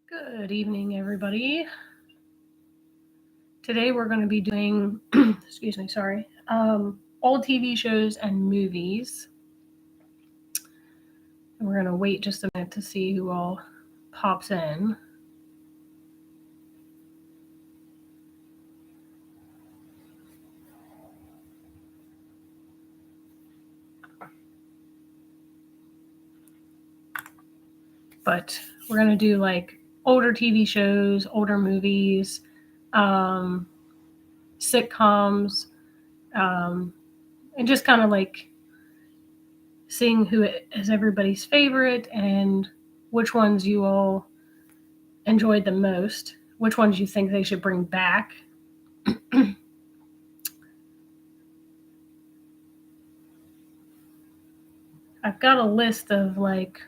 Good evening, everybody. Today we're going to be doing, excuse me, sorry, old TV shows and movies. And we're going to wait just a minute to see who all pops in. But we're going to do like older TV shows, older movies, um, sitcoms, um, and just kind of like seeing who is everybody's favorite and which ones you all enjoyed the most, which ones you think they should bring back. I've got a list of like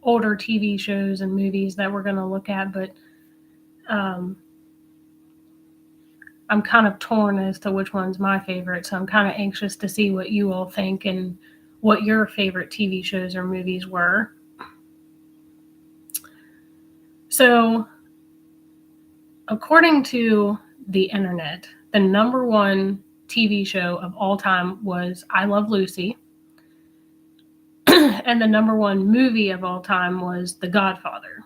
older TV shows and movies that we're going to look at, but um, I'm kind of torn as to which one's my favorite. So I'm kind of anxious to see what you all think and what your favorite TV shows or movies were. So, according to the internet, the number one TV show of all time was I Love Lucy. And the number one movie of all time was The Godfather.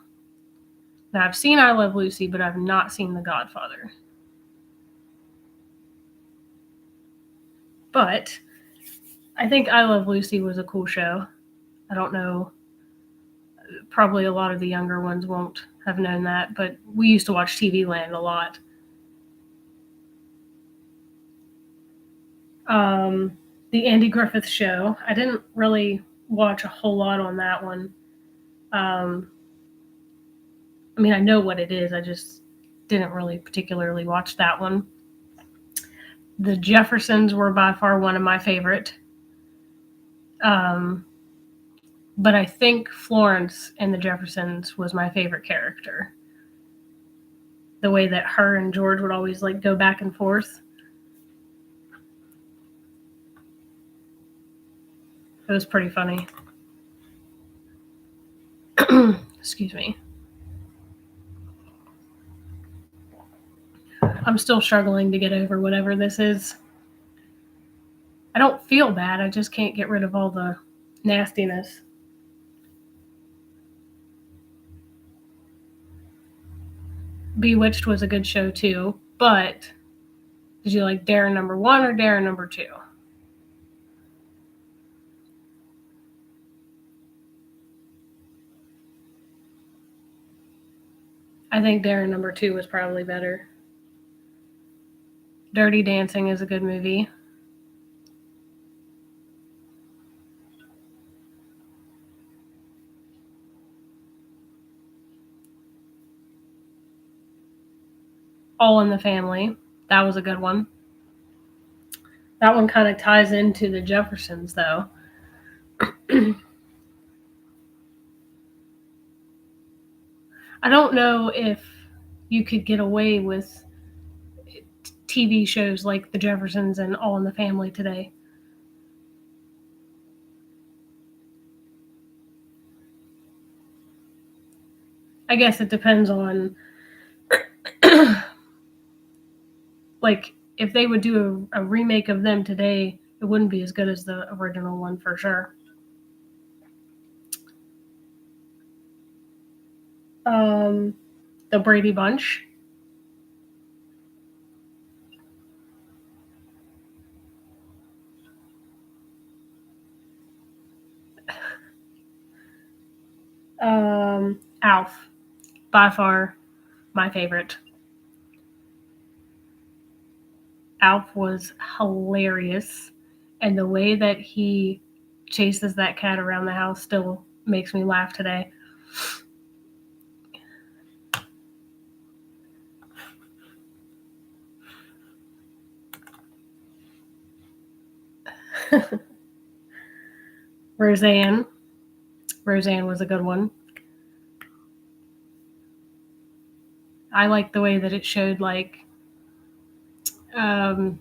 Now, I've seen I Love Lucy, but I've not seen The Godfather. But I think I Love Lucy was a cool show. I don't know. Probably a lot of the younger ones won't have known that, but we used to watch TV Land a lot. Um, the Andy Griffith Show. I didn't really watch a whole lot on that one. Um, I mean, I know what it is. I just didn't really particularly watch that one. The Jeffersons were by far one of my favorite. Um, but I think Florence in the Jeffersons was my favorite character. The way that her and George would always like go back and forth. It was pretty funny. Excuse me. I'm still struggling to get over whatever this is. I don't feel bad. I just can't get rid of all the nastiness. Bewitched was a good show too, but did you like Dare number one or Dare number two? I think Dare number two was probably better. Dirty Dancing is a good movie. All in the Family. That was a good one. That one kind of ties into the Jeffersons, though. I don't know if you could get away with TV shows like The Jeffersons and All in the Family today. I guess it depends on, like, if they would do a remake of them today, it wouldn't be as good as the original one for sure. Um, the Brady Bunch. Alf, by far my favorite. Alf was hilarious, and the way that he chases that cat around the house still makes me laugh today. Roseanne. Roseanne was a good one. I like the way that it showed like um,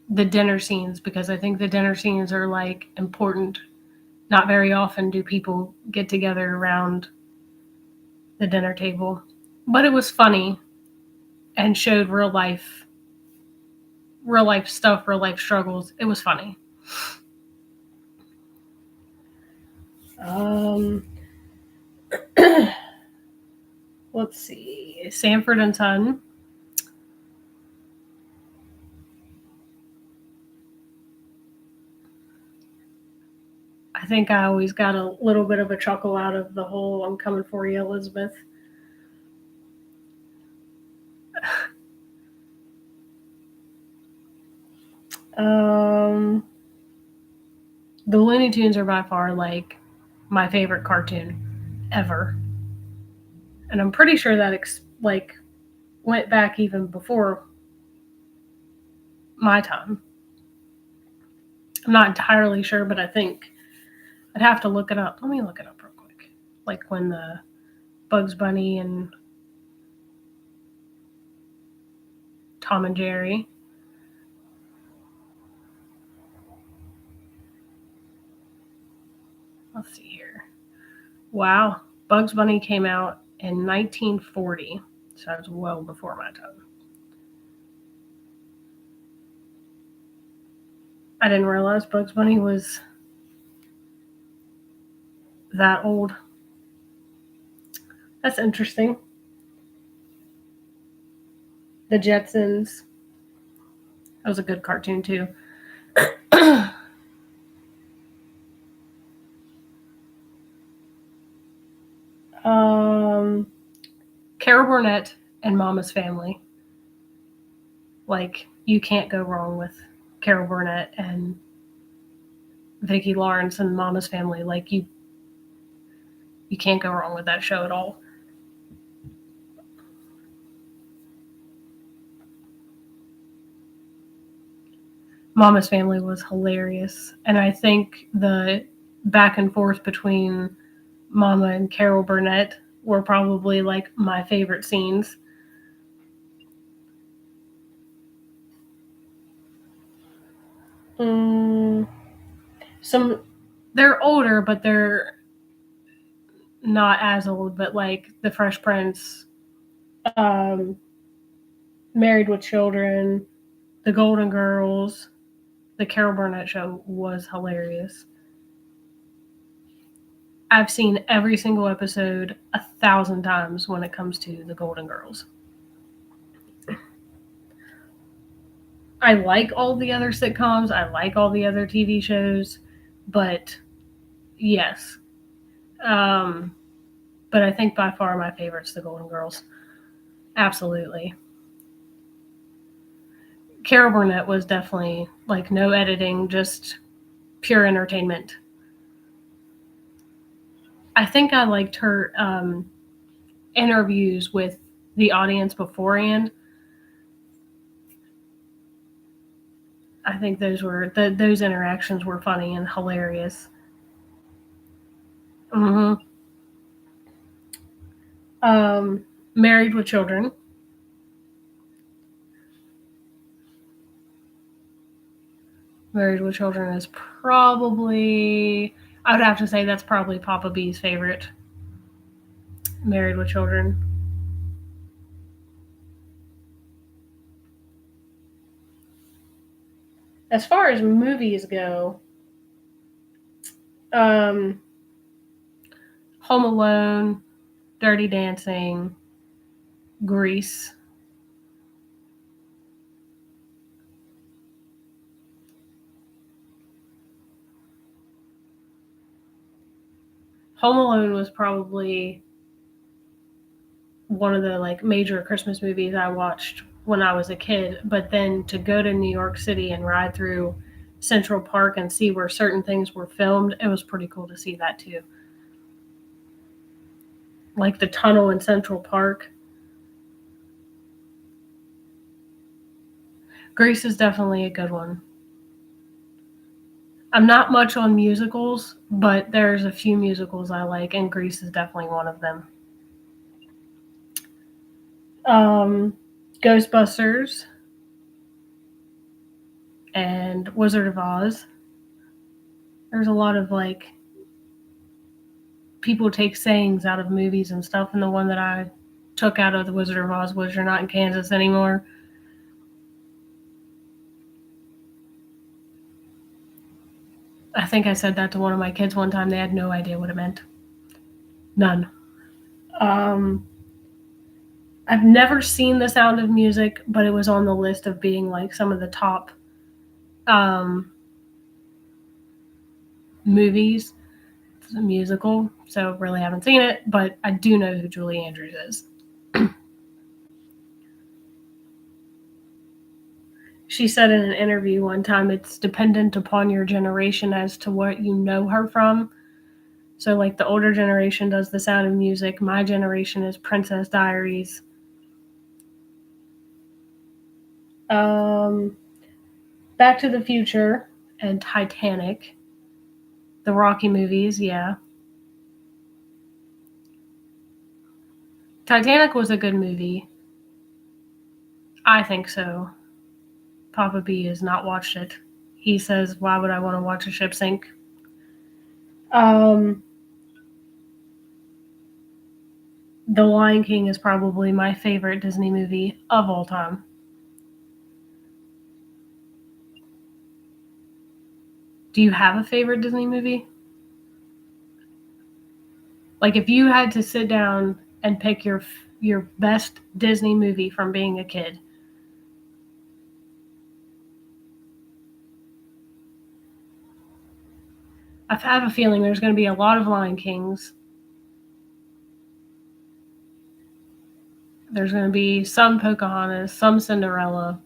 the dinner scenes because I think the dinner scenes are like important Not very often do people get together around the dinner table. But it was funny and showed real life stuff, real life struggles. It was funny. Um, let's see. Sanford and Son. I think I always got a little bit of a chuckle out of the whole "I'm coming for you, Elizabeth." Um, the Looney Tunes are by far like my favorite cartoon ever, and I'm pretty sure that like went back even before my time. I'm not entirely sure, but I think I'd have to look it up. Let me look it up real quick. Like when the Bugs Bunny and Tom and Jerry. Let's see here. Wow, Bugs Bunny came out in 1940, so that was well before my time. I didn't realize Bugs Bunny was that old. That's interesting. The Jetsons. That was a good cartoon too. um, Carol Burnett and Mama's Family. Like you can't go wrong with Carol Burnett and Vicki Lawrence and Mama's Family. Like you can't go wrong with that show at all. Mama's Family was hilarious, and I think the back and forth between Mama and Carol Burnett were probably like my favorite scenes. Mm, some they're older, but they're not as old. But like the Fresh Prince, um, Married with Children, The Golden Girls, the Carol Burnett show was hilarious. I've seen every single episode 1,000 times when it comes to the Golden Girls. I like all the other sitcoms. I like all the other TV shows, but yes. Um, but I think by far my favorite's the Golden Girls. Absolutely. Carol Burnett was definitely like no editing, just pure entertainment. I think I liked her interviews with the audience beforehand. I think those interactions were funny and hilarious. Mm-hmm. Married with Children. Married with Children is probably, I would have to say that's probably Papa B's favorite. Married with Children. As far as movies go, um, Home Alone, Dirty Dancing, Grease. Home Alone was probably one of the like major Christmas movies I watched when I was a kid. But then to go to New York City and ride through Central Park and see where certain things were filmed, it was pretty cool to see that too. Like the tunnel in Central Park. Grease is definitely a good one. I'm not much on musicals, but there's a few musicals I like, and Grease is definitely one of them. Um, Ghostbusters and Wizard of Oz. There's a lot of like people take sayings out of movies and stuff, and the one that I took out of The Wizard of Oz was "You're not in Kansas anymore." I think I said that to one of my kids one time. They had no idea what it meant. None. I've never seen The Sound of Music, but it was on the list of being like some of the top movies. It's a musical, so really haven't seen it, but I do know who Julie Andrews is. She said in an interview one time, it's dependent upon your generation as to what you know her from. So, like, the older generation does The Sound of Music. My generation is Princess Diaries. Back to the Future and Titanic. The Rocky movies, yeah. Titanic was a good movie. I think so. Papa B has not watched it. He says, why would I want to watch a ship sink? The Lion King is probably my favorite Disney movie of all time. Do you have a favorite Disney movie? Like, if you had to sit down and pick your best Disney movie from being a kid, I have a feeling there's going to be a lot of Lion Kings. There's going to be some Pocahontas, some Cinderella.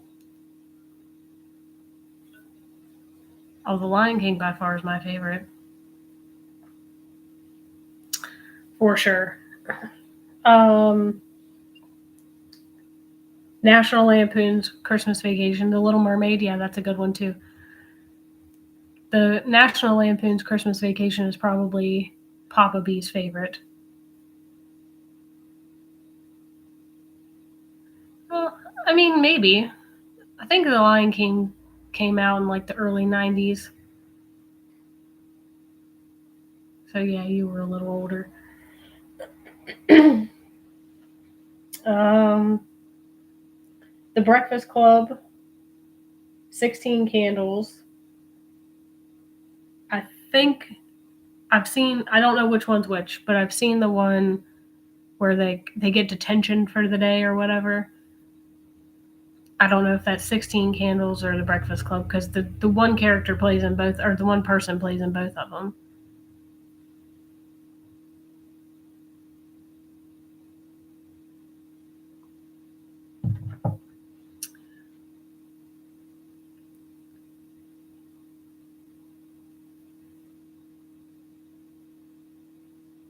Oh, The Lion King by far is my favorite. For sure. National Lampoon's Christmas Vacation, The Little Mermaid, yeah, that's a good one too. The National Lampoon's Christmas Vacation is probably Papa B's favorite. Well, I mean, maybe. I think The Lion King came out in like the early 90s. So yeah, you were a little older. um, The Breakfast Club, 16 Candles. I think I've seen, I don't know which one's which, but I've seen the one where they get detention for the day or whatever. I don't know if that's 16 Candles or The Breakfast Club, because the one character plays in both, or the one person plays in both of them.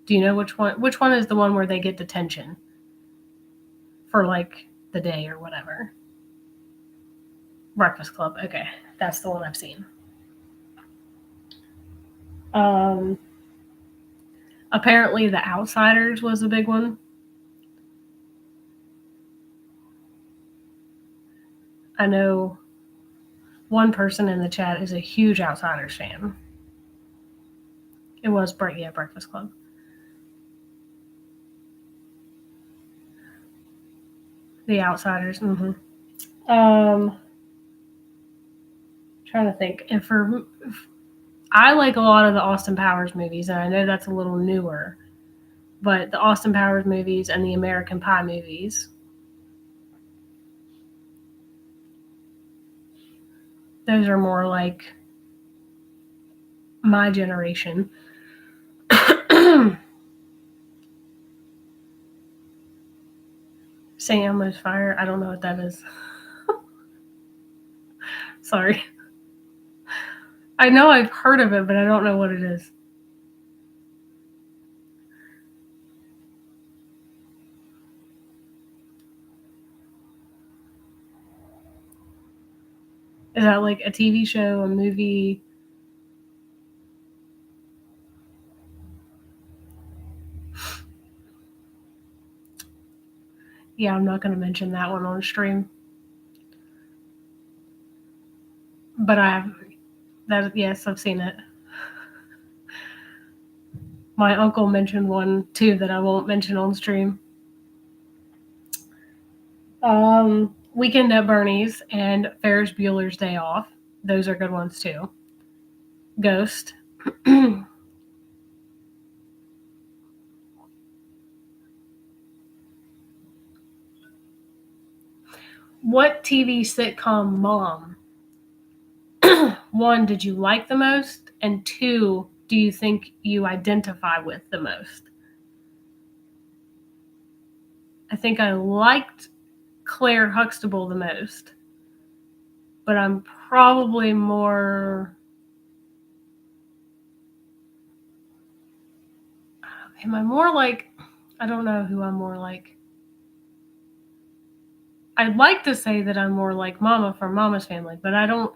Do you know which one? Which one is the one where they get detention for like the day or whatever? Breakfast Club. Okay, that's the one I've seen. Um, Apparently, The Outsiders was a big one. I know one person in the chat is a huge Outsiders fan. It was Breakfast Club. The Outsiders. Mm-hmm. Trying to think. I like a lot of the Austin Powers movies, and I know that's a little newer, but the Austin Powers movies and the American Pie movies, those are more like my generation. Sam was Fire. I don't know what that is. Sorry. I know I've heard of it, but I don't know what it is. Is that like a TV show, a movie? Yeah, I'm not going to mention that one on stream. But I have that. Yes, I've seen it. My uncle mentioned one too that I won't mention on stream. Weekend at Bernie's and Ferris Bueller's Day Off. Those are good ones too. Ghost. What TV sitcom mom, one, did you like the most? And two, do you think you identify with the most? I think I liked Claire Huxtable the most, but I'm probably more. Am I more like. I don't know who I'm more like. I'd like to say that I'm more like Mama from Mama's Family, but I don't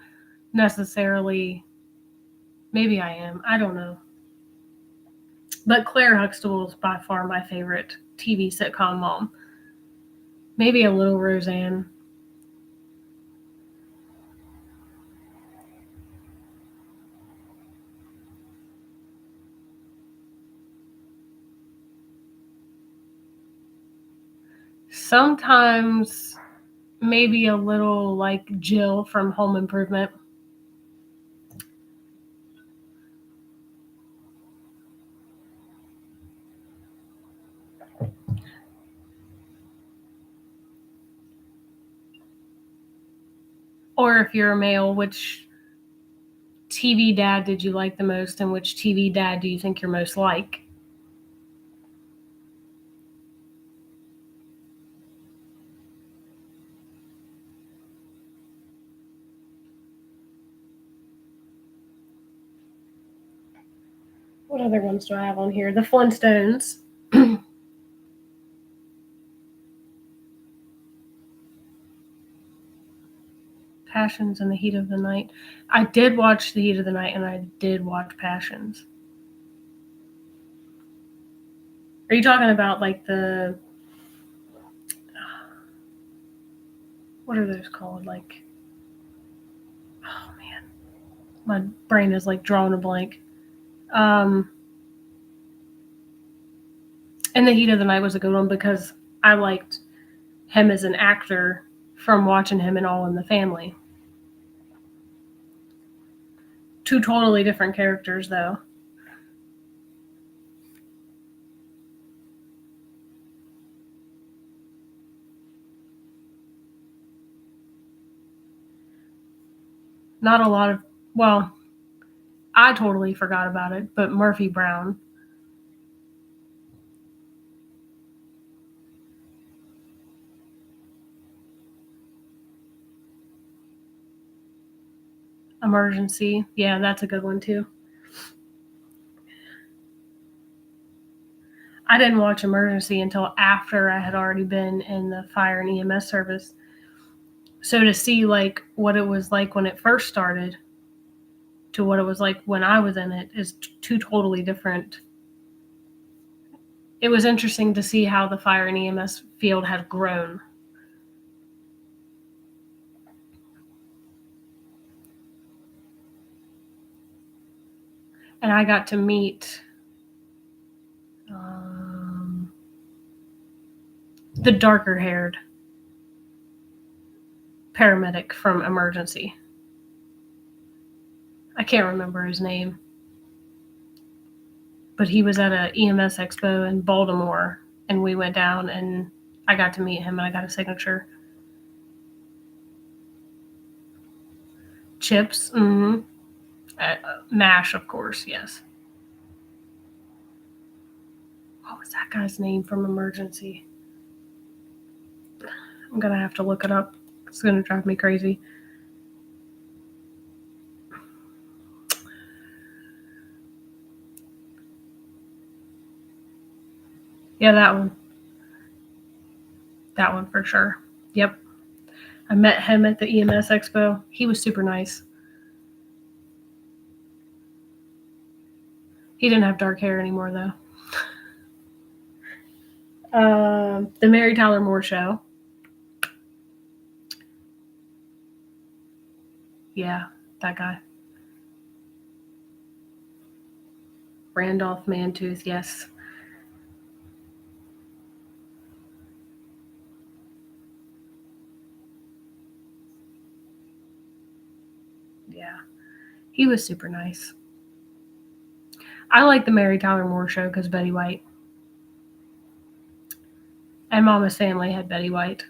necessarily. Maybe I am. I don't know. But Claire Huxtable is by far my favorite TV sitcom mom. Maybe a little Roseanne. Sometimes maybe a little like Jill from Home Improvement. Or if you're a male, which TV dad did you like the most, and which TV dad do you think you're most like? What other ones do I have on here? The Flintstones. Passions in the Heat of the Night. I did watch The Heat of the Night, and I did watch Passions. Are you talking about like the. What are those called? Like. Oh, man. My brain is like drawing a blank. Um, and The Heat of the Night was a good one because I liked him as an actor from watching him in All in the Family. Two totally different characters, though. Not a lot of. Well, I totally forgot about it, but Murphy Brown. Emergency. Yeah, that's a good one, too. I didn't watch Emergency until after I had already been in the fire and EMS service. So to see like what it was like when it first started to what it was like when I was in it is two totally different. It was interesting to see how the fire and EMS field had grown. And I got to meet the darker haired paramedic from Emergency. I can't remember his name, but he was at a EMS expo in Baltimore, and we went down and I got to meet him and I got a signature. Chips, mm-hmm. MASH, of course, yes. What was that guy's name from Emergency? I'm gonna have to look it up. It's gonna drive me crazy. Yeah, that one. That one for sure. Yep. I met him at the EMS expo. He was super nice. He didn't have dark hair anymore, though. The Mary Tyler Moore Show. Yeah, that guy. Randolph Mantooth, yes. Yeah. He was super nice. I like the Mary Tyler Moore Show because Betty White. And Mama's Family had Betty White.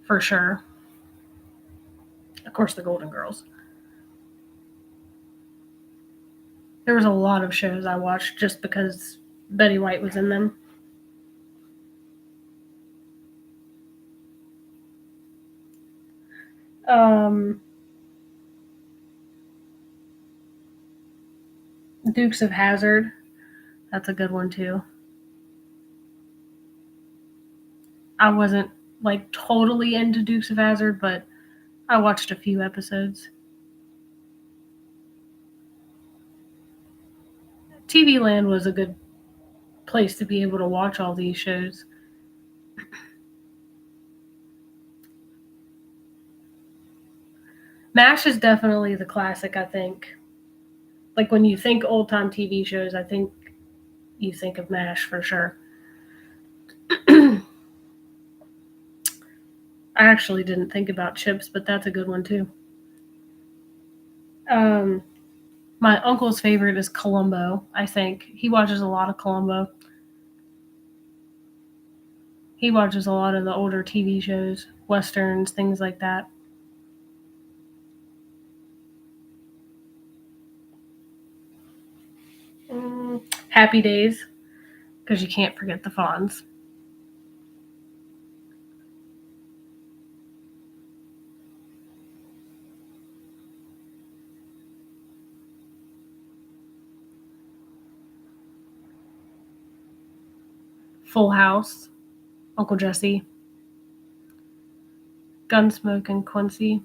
For sure. Of course, the Golden Girls. There was a lot of shows I watched just because Betty White was in them. Dukes of Hazzard. That's a good one too. I wasn't like totally into Dukes of Hazzard, but I watched a few episodes. TV Land was a good place to be able to watch all these shows. MASH is definitely the classic, I think. Like when you think old time TV shows, I think you think of MASH for sure. I actually didn't think about Chips, but that's a good one too. My uncle's favorite is Columbo, I think. He watches a lot of Columbo. He watches a lot of the older TV shows, westerns, things like that. Happy Days, because you can't forget the Fonz. Full House, Uncle Jesse, Gunsmoke, and Quincy.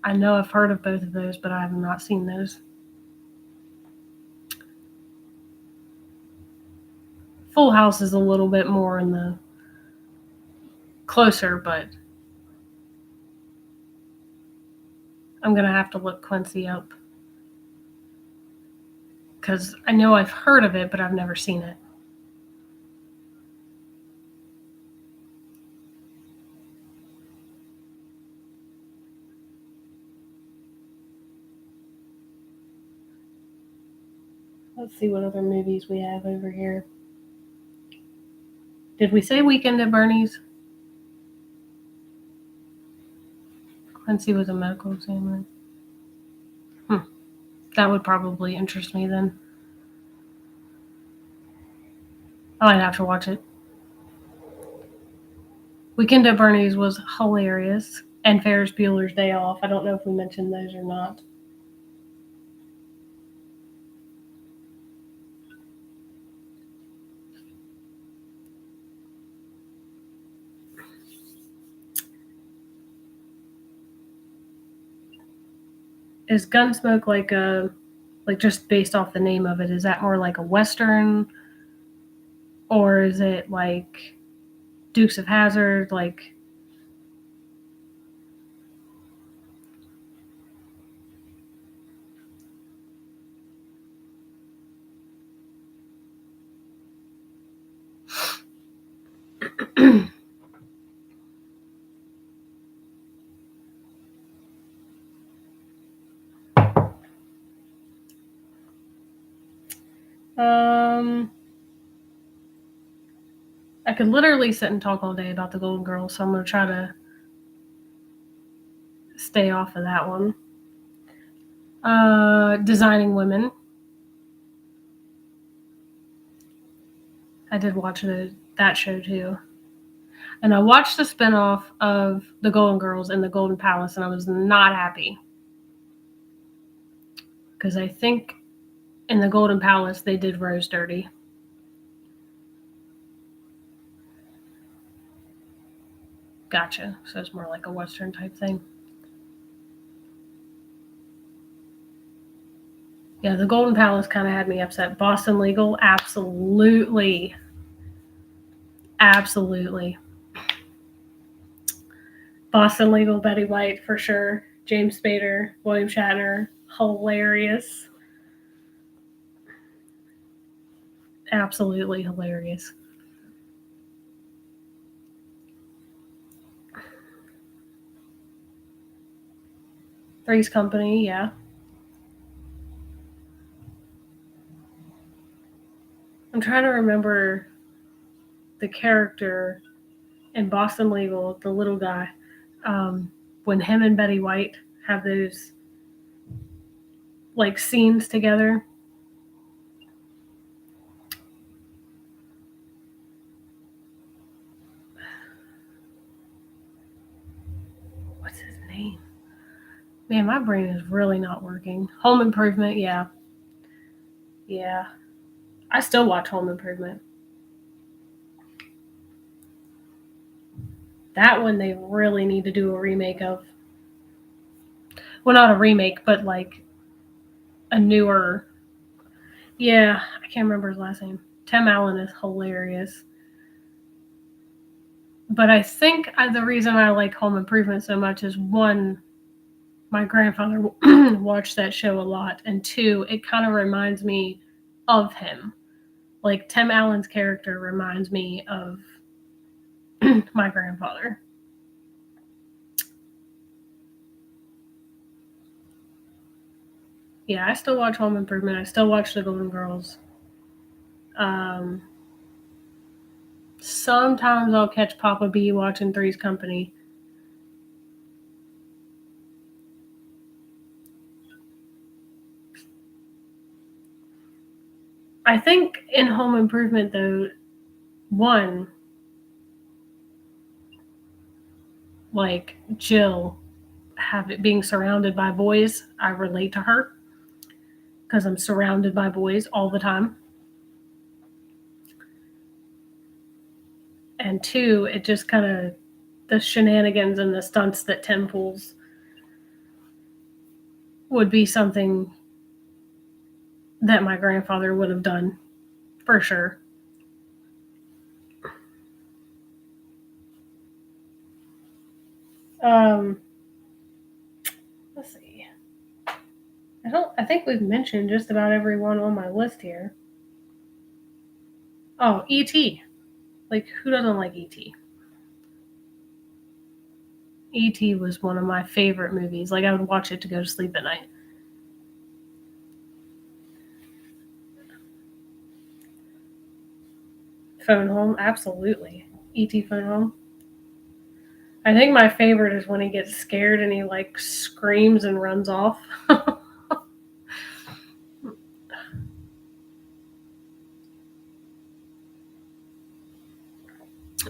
I know I've heard of both of those, but I have not seen those. Full House is a little bit more in the closer, but I'm going to have to look Quincy up. Because I know I've heard of it, but I've never seen it. Let's see what other movies we have over here. Did we say Weekend at Bernie's? Quincy was a medical examiner. That would probably interest me then. I might have to watch it. Weekend at Bernie's was hilarious. And Ferris Bueller's Day Off. I don't know if we mentioned those or not. Is Gunsmoke like just based off the name of it, is that more like a Western? Or is it like Dukes of Hazzard? Like, I could literally sit and talk all day about the Golden Girls, so I'm going to try to stay off of that one. Designing Women. I did watch that show too. And I watched the spinoff of the Golden Girls and the Golden Palace, and I was not happy. Because I think in the Golden Palace, they did Rose dirty. Gotcha. So it's more like a Western type thing. Yeah, the Golden Palace kind of had me upset. Boston Legal, absolutely. Absolutely. Boston Legal, Betty White, for sure. James Spader, William Shatner, hilarious. Absolutely hilarious. Three's Company, yeah. I'm trying to remember the character in Boston Legal, the little guy, when him and Betty White have those like scenes together. What's his name? Man, my brain is really not working. Home Improvement, yeah. Yeah. I still watch Home Improvement. That one they really need to do a remake of. Well, not a remake, but like a newer. Yeah, I can't remember his last name. Tim Allen is hilarious. But I think the reason I like Home Improvement so much is one, my grandfather watched that show a lot, and two, it kind of reminds me of him. Like Tim Allen's character reminds me of my grandfather. Yeah, I still watch Home Improvement. I still watch The Golden Girls. Um, Sometimes I'll catch Papa B watching Three's Company. I think in Home Improvement, though, one, like Jill, have it being surrounded by boys, I relate to her because I'm surrounded by boys all the time. And two, it just kind of the shenanigans and the stunts that Tim pulls would be something that my grandfather would have done for sure. Um, let's see. I think we've mentioned just about everyone on my list here. Oh, E.T. Like who doesn't like E.T.? E.T. was one of my favorite movies. Like I would watch it to go to sleep at night. Phone Home, absolutely. E.T. Phone Home. I think my favorite is when he gets scared and he like screams and runs off.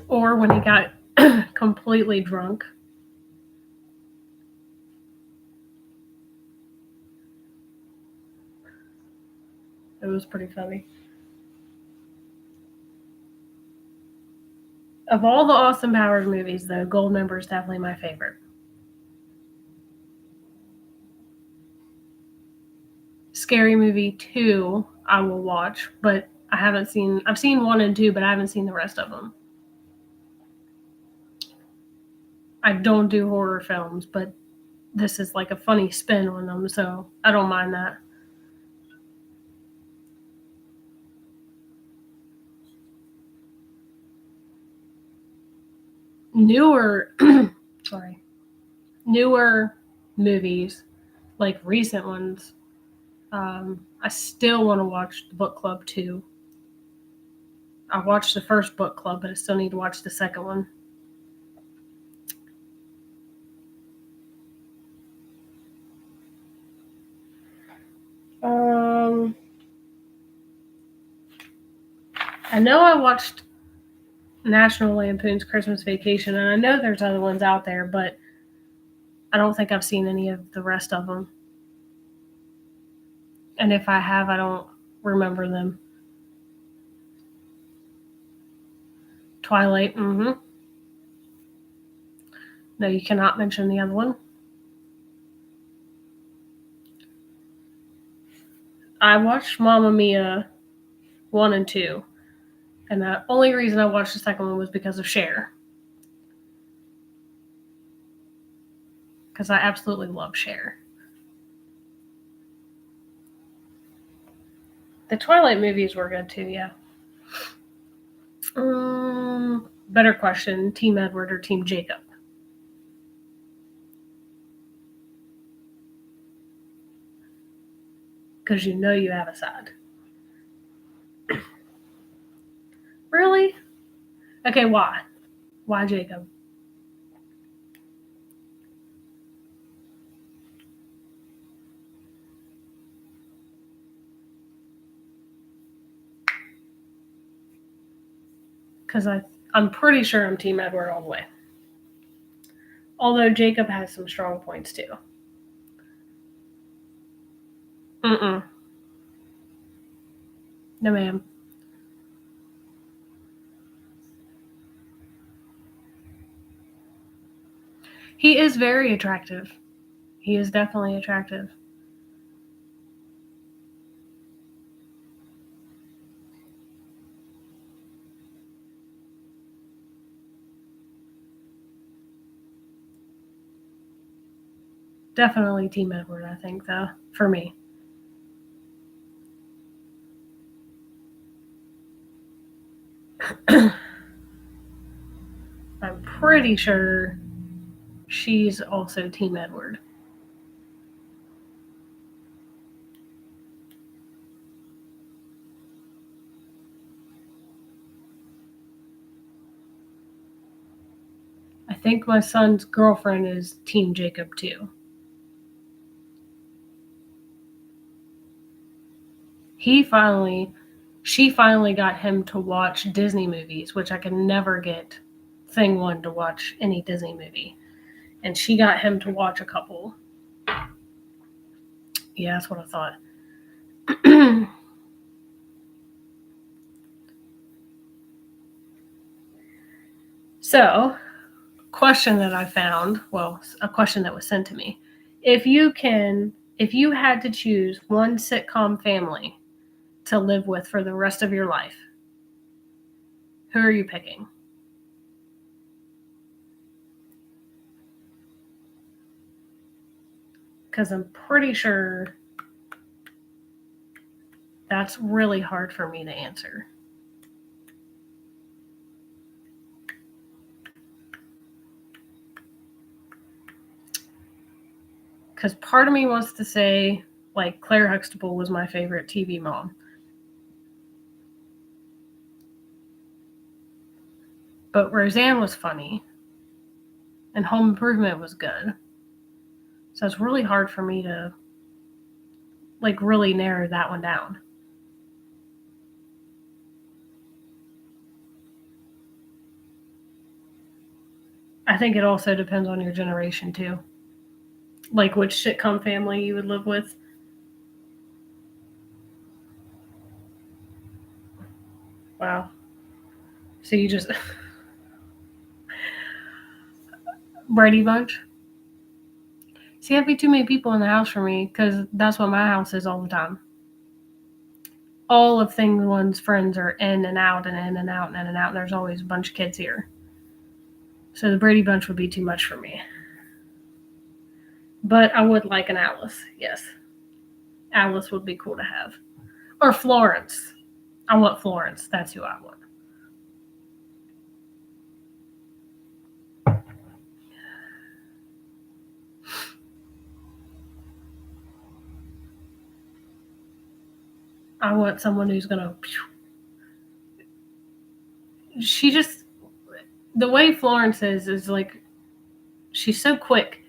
Or when he got completely drunk. It was pretty funny. Of all the Austin Powers movies, though, Goldmember is definitely my favorite. Scary Movie 2, I will watch, but I've seen 1 and 2, but I haven't seen the rest of them. I don't do horror films, but this is like a funny spin on them, so I don't mind that. Newer, sorry, newer movies, like recent ones, I still want to watch the Book Club 2. I watched the first Book Club, but I still need to watch the second one. Um, I know I watched National Lampoon's Christmas Vacation, and I know there's other ones out there, but I don't think I've seen any of the rest of them. And if I have, I don't remember them. Twilight, mm-hmm. No, you cannot mention the other one. I watched Mamma Mia 1 and 2, and the only reason I watched the second one was because of Cher. Because I absolutely love Cher. The Twilight movies were good too, yeah. Better question: Team Edward or Team Jacob? Because you know you have a side. Really? Okay, why? Why Jacob? Because I'm pretty sure I'm Team Edward all the way. Although Jacob has some strong points too. Mm-mm. No, ma'am. He is very attractive. He is definitely attractive. Definitely Team Edward, I think, though, for me. I'm pretty sure she's also Team Edward. I think my son's girlfriend is Team Jacob too. She finally got him to watch Disney movies, which I can never get thing one to watch any Disney movie. And she got him to watch a couple. Yeah, that's what I thought. So, question that I found, well, a question that was sent to me. If you had to choose one sitcom family to live with for the rest of your life, who are you picking? Because I'm pretty sure that's really hard for me to answer. Because part of me wants to say, like, Claire Huxtable was my favorite TV mom. But Roseanne was funny, and Home Improvement was good. So it's really hard for me to, like, really narrow that one down. I think it also depends on your generation, too. Like, which sitcom family you would live with. Wow. So you just. Brady Bunch? See, that'd be too many people in the house for me because that's what my house is all the time. All of Thing One's friends are in and out and in and out and in and out. And there's always a bunch of kids here. So the Brady Bunch would be too much for me. But I would like an Alice, yes. Alice would be cool to have. Or Florence. I want Florence. That's who I want. I want someone who's gonna. She just. The way Florence is like. She's so quick.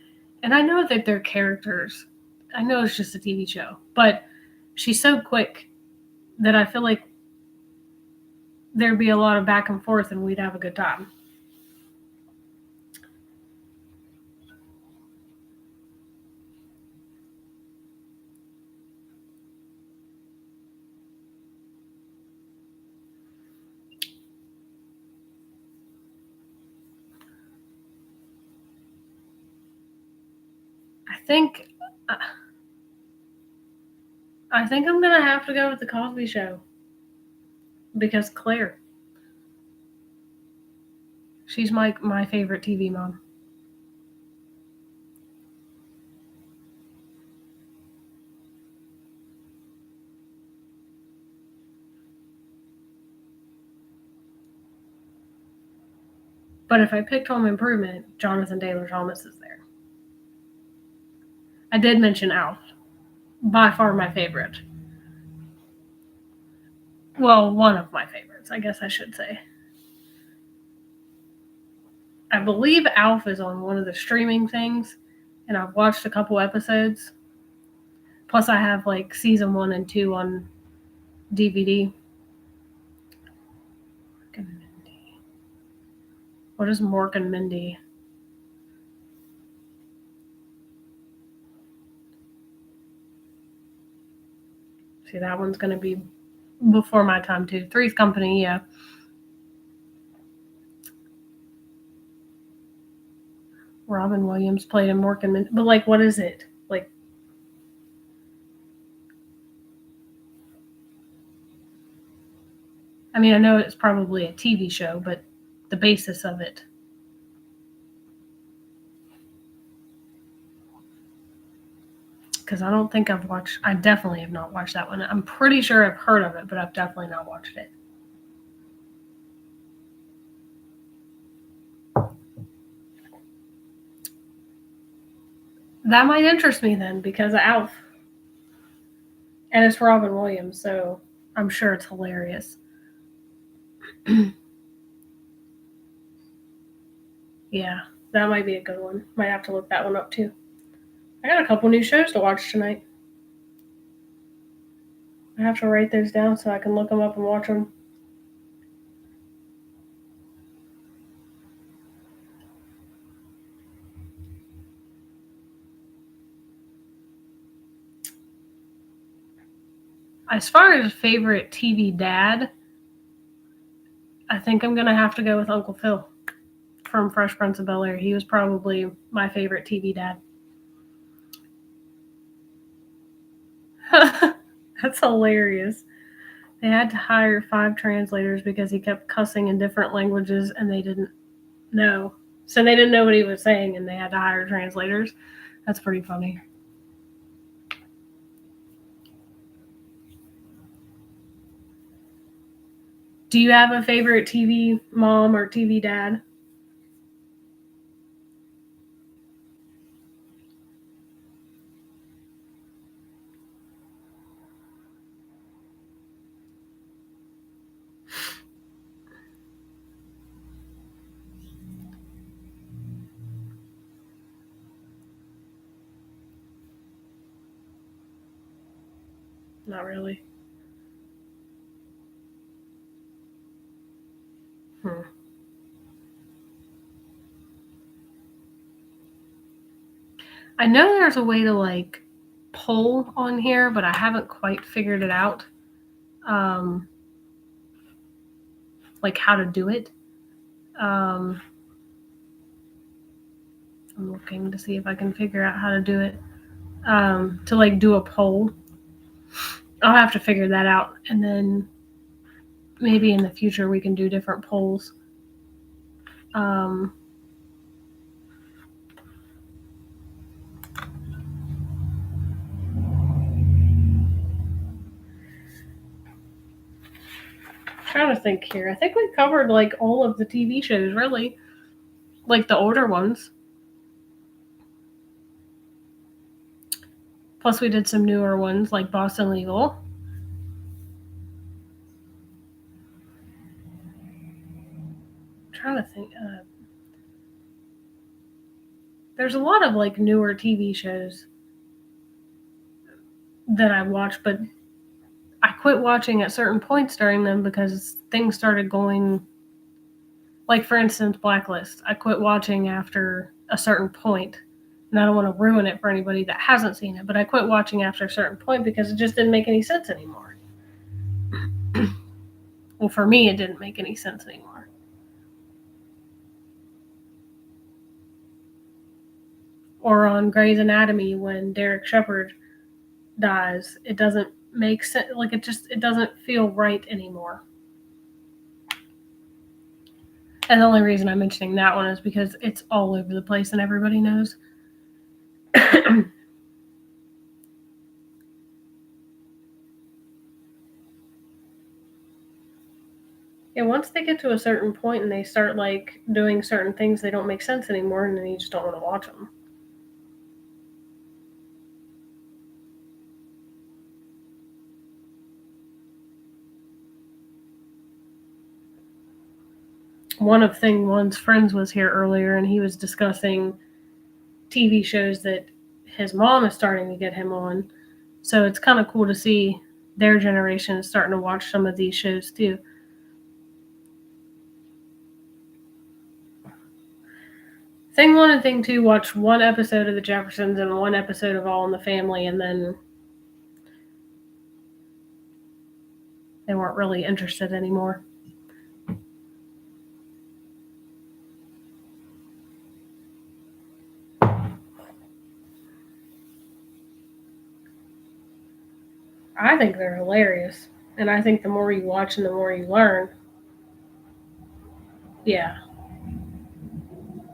And I know that they're characters. I know it's just a TV show. But she's so quick that I feel like there'd be a lot of back and forth and we'd have a good time. I think I think I'm gonna have to go with the Cosby Show because Claire, she's my favorite TV mom. But if I picked Home Improvement, Jonathan Taylor Thomas is there. I did mention Alf. By far my favorite. Well, one of my favorites, I guess I should say. I believe Alf is on one of the streaming things, and I've watched a couple episodes. Plus, I have like season 1 and 2 on DVD. Mork and Mindy. What is Mork and Mindy? See, that one's going to be before my time, too. Three's Company, yeah. Robin Williams played in Mork and Mindy. But, like, what is it? Like, I mean, I know it's probably a TV show, but the basis of it. Because I don't think I definitely have not watched that one. I'm pretty sure I've heard of it, but I've definitely not watched it. That might interest me then, because of Alf. And it's Robin Williams, so I'm sure it's hilarious. Yeah, that might be a good one. Might have to look that one up too. I got a couple new shows to watch tonight. I have to write those down so I can look them up and watch them. As far as favorite TV dad, I think I'm going to have to go with Uncle Phil from Fresh Prince of Bel-Air. He was probably my favorite TV dad. That's hilarious. They had to hire 5 translators because he kept cussing in different languages and they didn't know. So they didn't know what he was saying and they had to hire translators. That's pretty funny. Do you have a favorite TV mom or TV dad? Not really. I know there's a way to like poll on here, but I haven't quite figured it out. Like how to do it. I'm looking to see if I can figure out how to do it. To like do a poll. I'll have to figure that out, and then maybe in the future we can do different polls. Trying to think here. I think we covered like all of the TV shows, really, like the older ones. Plus, we did some newer ones like Boston Legal. I'm trying to think. There's a lot of like newer TV shows that I watch, but I quit watching at certain points during them because things started going. Like for instance, Blacklist. I quit watching after a certain point, and I don't want to ruin it for anybody that hasn't seen it. But I quit watching after a certain point because it just didn't make any sense anymore. Well, for me, it didn't make any sense anymore. Or on Grey's Anatomy when Derek Shepherd dies, it doesn't make sense. Like it doesn't feel right anymore. And the only reason I'm mentioning that one is because it's all over the place and everybody knows. Yeah, once they get to a certain point and they start like doing certain things, they don't make sense anymore, and then you just don't want to watch them. One of Thing One's friends was here earlier, and he was discussing TV shows that his mom is starting to get him on. So it's kind of cool to see their generation is starting to watch some of these shows too. Thing One and Thing Two watched one episode of The Jeffersons and one episode of All in the Family, and then they weren't really interested anymore. I think they're hilarious, and I think the more you watch and the more you learn, yeah,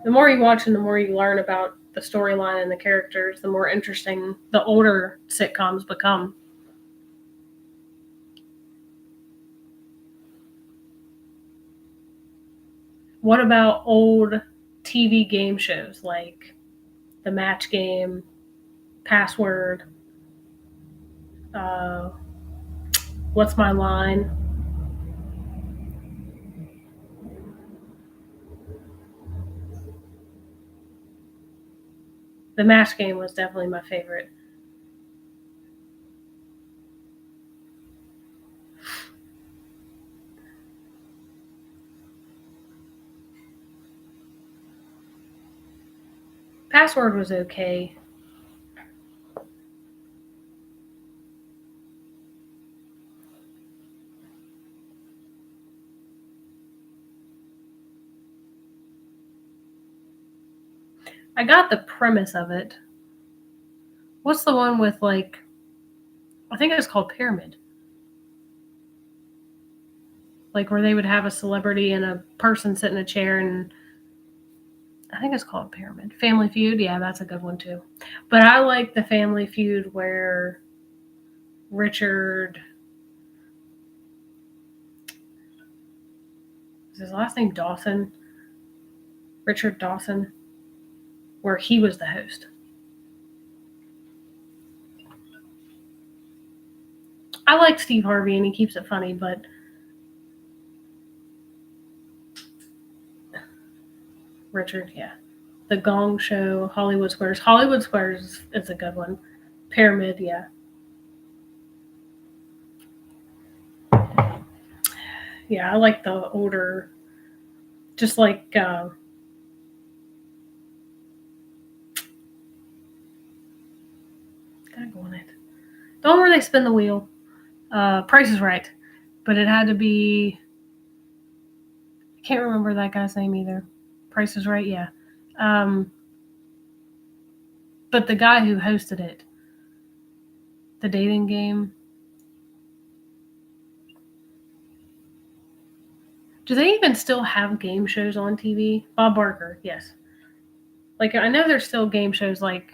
the more you watch and the more you learn about the storyline and the characters, the more interesting the older sitcoms become. What about old TV game shows like The Match Game, Password, uh, What's My Line? The Match Game was definitely my favorite. Password was okay. I got the premise of it. What's the one with like, I think it was called Pyramid. Like where they would have a celebrity and a person sit in a chair, and I think it's called Pyramid. Family Feud, yeah, that's a good one too. But I like the Family Feud where Richard, is his last name Dawson? Richard Dawson, where he was the host. I like Steve Harvey and he keeps it funny, but Richard, yeah. The Gong Show, Hollywood Squares. Hollywood Squares is a good one. Pyramid, yeah. Yeah, I like the older, just like, on it. The one where they spin the wheel. Price is Right. But it had to be, I can't remember that guy's name either. Price is Right, yeah. Um, but the guy who hosted it, the dating game, do they even still have game shows on TV? Bob Barker, yes. Like I know there's still game shows like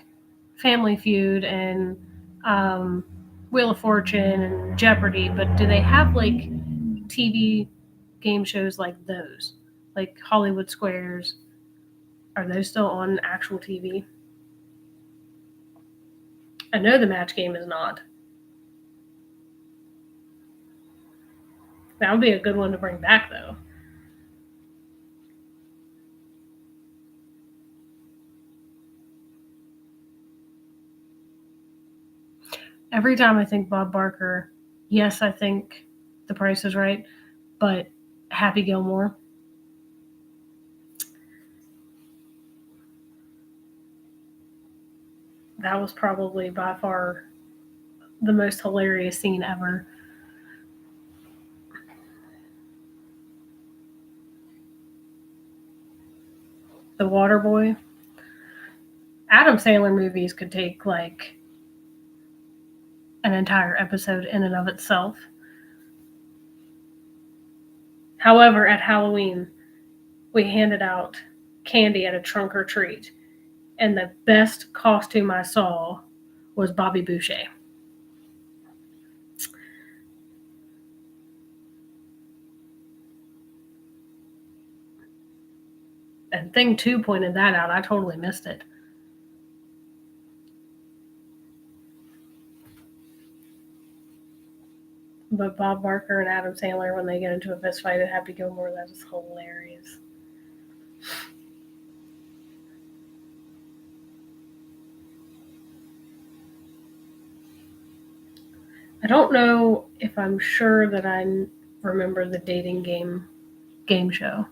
Family Feud and um, Wheel of Fortune and Jeopardy, but do they have like TV game shows like those, like Hollywood Squares? Are those still on actual TV? I know the Match Game is not. That would be a good one to bring back though. Every time I think Bob Barker, yes, I think The Price is Right, but Happy Gilmore. That was probably by far the most hilarious scene ever. The Water Boy. Adam Sandler movies could take like an entire episode in and of itself. However, at Halloween, we handed out candy at a trunk or treat, and the best costume I saw was Bobby Boucher. And Thing 2 pointed that out. I totally missed it. But Bob Barker and Adam Sandler, when they get into a fist fight at Happy Gilmore, that is hilarious. I don't know if I'm sure that I remember the dating game show.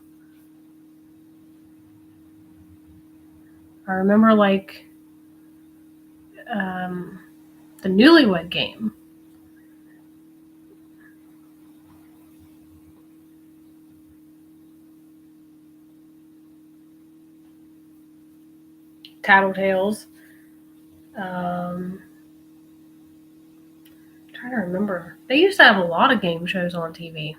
I remember like the Newlywed Game. Tattletales. Trying to remember. They used to have a lot of game shows on TV.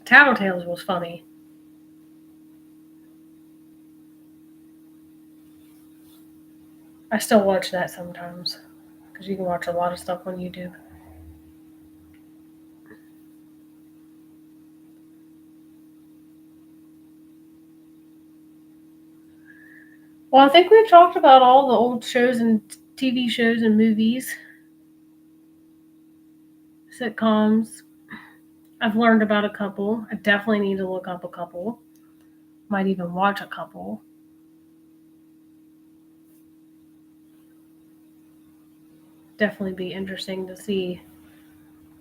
Tattletales was funny. I still watch that sometimes because you can watch a lot of stuff on YouTube. Well, I think we've talked about all the old shows and TV shows and movies, sitcoms. I've learned about a couple. I definitely need to look up a couple. Might even watch a couple. Definitely be interesting to see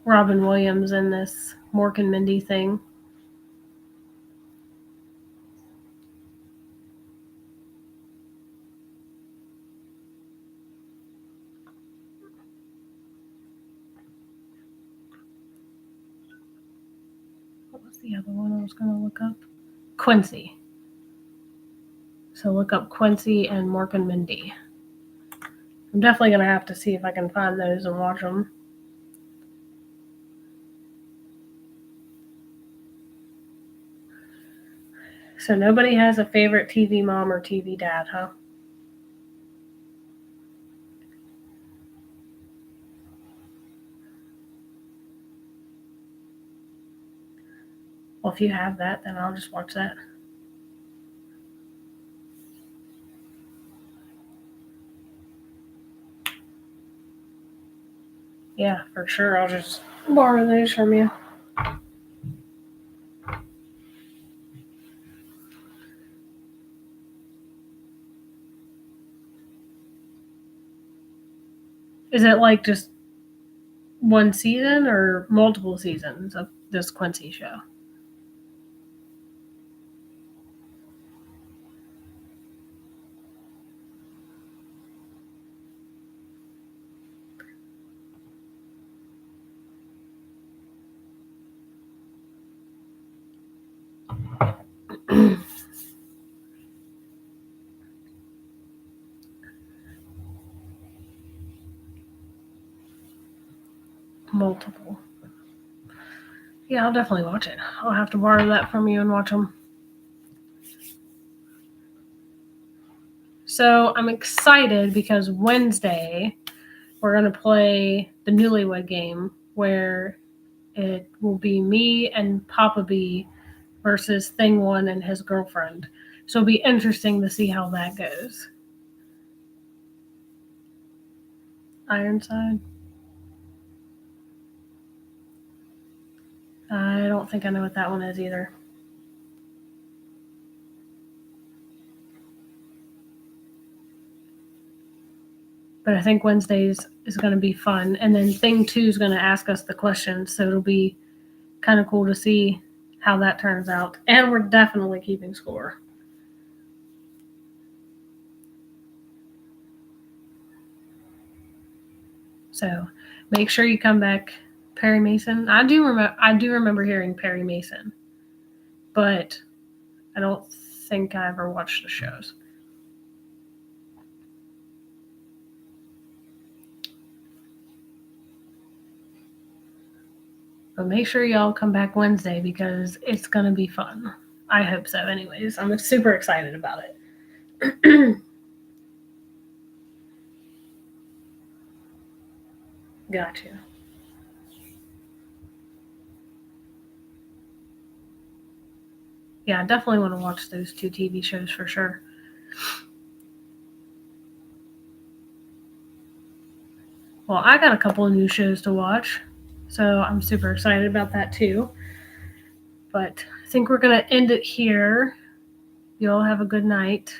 Robin Williams in this Mork and Mindy thing. What was the other one I was going to look up? Quincy. So look up Quincy and Mork and Mindy. I'm definitely going to have to see if I can find those and watch them. So nobody has a favorite TV mom or TV dad, huh? Well, if you have that, then I'll just watch that. Yeah, for sure. I'll just borrow those from you. Is it like just one season or multiple seasons of this Quincy show? Multiple. Yeah, I'll definitely watch it. I'll have to borrow that from you and watch them. So I'm excited because Wednesday we're going to play the Newlywed Game where it will be me and Papa B versus Thing One and his girlfriend. So it'll be interesting to see how that goes. Ironside? I don't think I know what that one is either. But I think Wednesdays is going to be fun. And then Thing 2 is going to ask us the questions. So it'll be kind of cool to see how that turns out. And we're definitely keeping score. So make sure you come back, Perry Mason. I do remember hearing Perry Mason, but I don't think I ever watched the shows. But make sure y'all come back Wednesday because it's going to be fun. I hope so, anyways. I'm super excited about it. Gotcha. Yeah, I definitely want to watch those 2 TV shows for sure. Well, I got a couple of new shows to watch, so I'm super excited about that too. But I think we're going to end it here. You all have a good night.